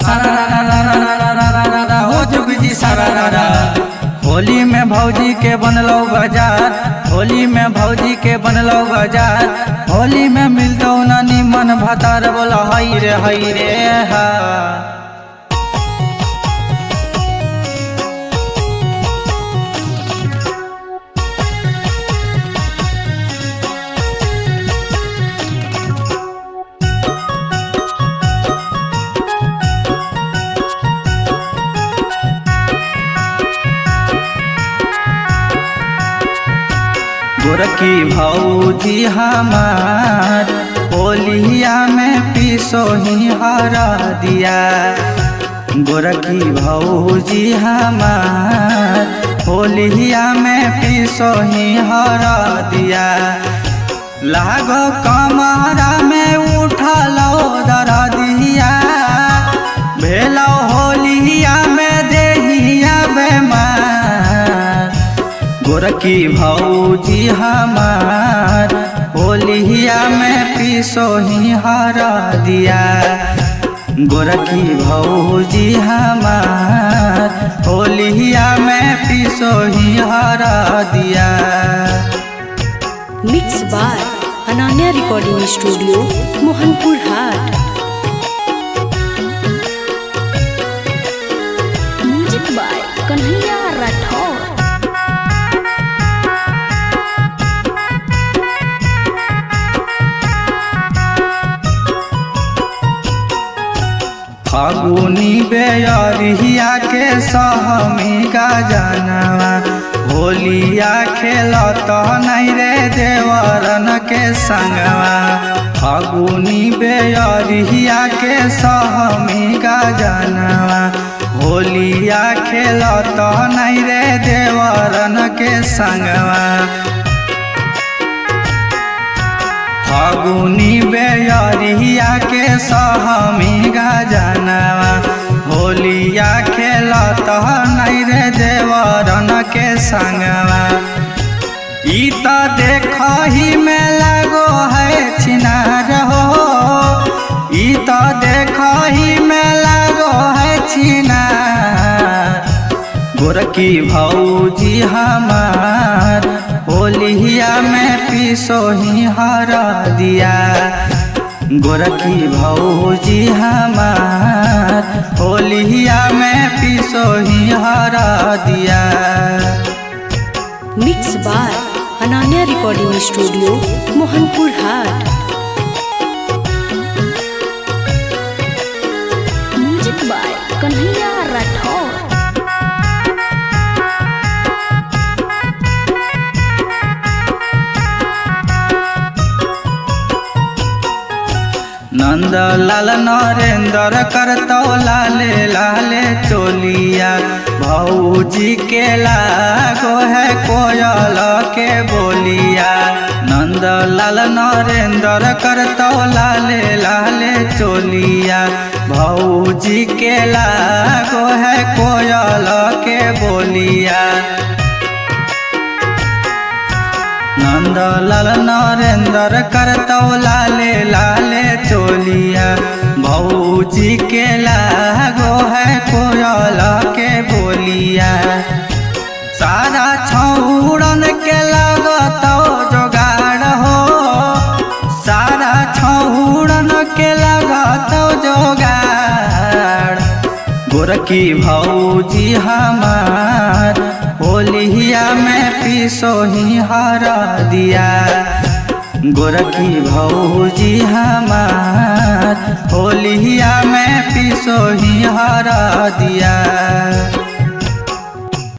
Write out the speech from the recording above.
सारा हो जुग जी सारा। होली में भौजी के बनलो बाजार, होली में भौजी के बनलो बाजार, होली में मिलतो ना निमन भतार बोला हई रे हा। गोरकी भौजी हमार होलिया में पीसो ही हरा दिया। गोरकी भौजी हमार होलिया में पीसो ही हरा दिया। लागो कमरा में उठलो दरा दिया, भेलो होलिया में देहिया बेमार। गोरकी भौजी हमार होलिया में पीसो ही हरा दिया। गोरकी भौजी हमार होलिया में पीसो ही हरा दिया। Mix by Ananya recording studio Mohanpur हाट। Music by Kanhaiya Rathore. फागुनी बेअरिया के सहमी का जानवा, होलिया खेलत नहीं रे देवरन के संगवा। फागुनी बेअरिया के सहमी का जानवा, होलिया खेलत नहीं रे देवरन के संगवा। फागुनी बेअरिया के सहमी गा जानवा, होलिया खेलत नहीं रे देवरन के संगवा। ई तो देखही में लगो है छिनार हो, ई तो देखही में लगो है छिनार। गोरकी भौजी हमार होलिया में पीसो ही हरा दिया। गोरकी भौजी हमार होलिया में पीसो ही हरा दिया। Mix by Ananya recording studio Mohanpur हाट। Music by Kanhaiya Rathore. नंद लाल नरेंद्र करतो लाले लाले चोलिया। भौजी के लागो है कोयल के बोलिया। नंद लाल नरेंद्र करतो लाले लाले चोलिया। भौजी के लागो है कोयल के बोलिया। नंद लाल नरेंद्र करतो लाले लाले चोलिया। भौजी के लागो है कोयल के बोलिया। सारा छौड़न के लगतो जोगाड़ हो, सारा छौड़न के लगतो जोगाड़। गोरकी भौजी हमार होलिया में पीसो ही हरा दिया। गोरकी भौजी हमार होलिया में पीसो ही हरा दिया।